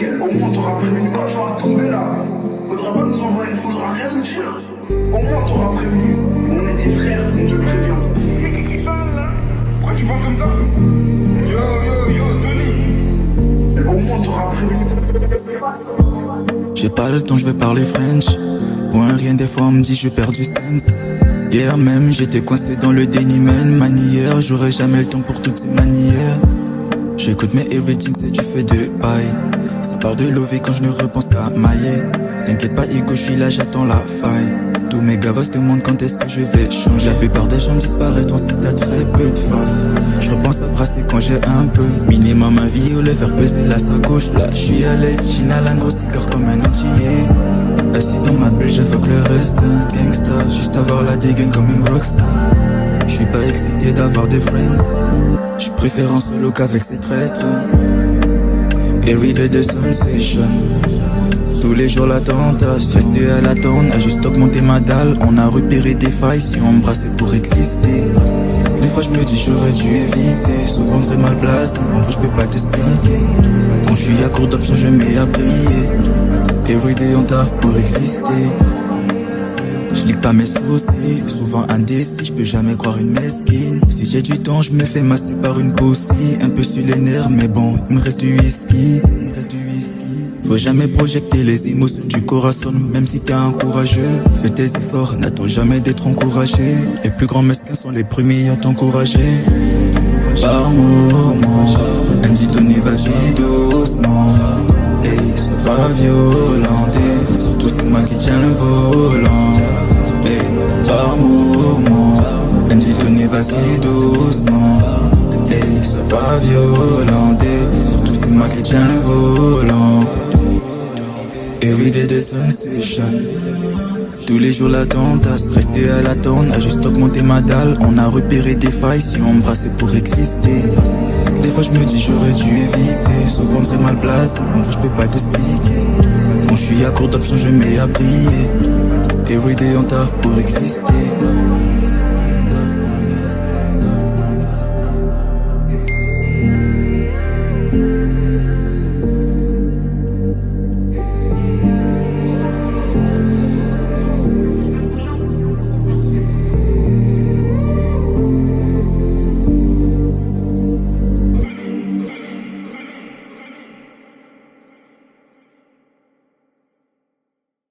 nickel. Au moins t'auras prévenu quand tu vas tomber là. Faudra pas nous envoyer, faudra rien nous dire. Au moins t'auras prévenu. On est des frères, on te prévient. Mais qu'est-ce qui parle là? Pourquoi tu parles comme ça? Yo, Tony. Au moins t'auras prévenu. J'ai pas le temps, je vais parler French. Pour un rien, des fois on me dit je perds du sens. Hier même j'étais coincé dans le déni man. Manière, j'aurai jamais le temps pour toutes ces manières. J'écoute mais everything c'est du feu de paille. Ça part de lové quand je ne repense qu'à mailler. T'inquiète pas Hugo, je suis là, j'attends la faille. Tous mes gavas se demandent quand est-ce que je vais changer. La plupart des gens disparaîtront si t'as très peu de faf. Je repense à brasser quand j'ai un peu. Minimum ma vie ou le faire peser la sacoche. Là je suis à l'aise, j'inhale un gros cigare comme un entier. Assis dans ma bulle, j'évoque le reste. Gangsta, juste avoir la dégaine comme une rockstar. Je suis pas excité d'avoir des friends. Je préfère en solo qu'avec ces traîtres. Everyday the sensation. Tous les jours la tentation. Rester à la tonne, a juste augmenté ma dalle. On a repéré des failles si on embrassait pour exister. Des fois je me dis j'aurais dû éviter. Souvent très mal placé, en vrai je peux pas t'expliquer. Quand je suis à court d'options je mets à briller. Everyday on taffe pour exister. Je lis pas mes soucis, souvent indécis, je peux jamais croire une mesquine. Si j'ai du temps, je me fais masser par une poussie. Un peu sur les nerfs, mais bon, il me reste du whisky. Faut jamais projeter les émotions du corazon, même si t'es un courageux. Fais tes efforts, n'attends jamais d'être encouragé. Les plus grands mesquins sont les premiers à t'encourager. Par moment, elle me dit Tony vas-y doucement. Hey, sois pas violenté, surtout c'est moi qui tiens le volant. Hey, par moment, elle me dit Tony vas-y doucement. Hey, sois pas violenté, surtout c'est moi qui tiens le volant. Everyday the sensation. Tous les jours la tentasse, rester à la tonne, a juste augmenté ma dalle. On a repéré des failles si on embrassait pour exister. Des fois je me dis j'aurais dû éviter. Souvent très mal placé, en vrai je peux pas t'expliquer. Quand je suis à court d'options je mets à briller. Everyday on taffe pour exister.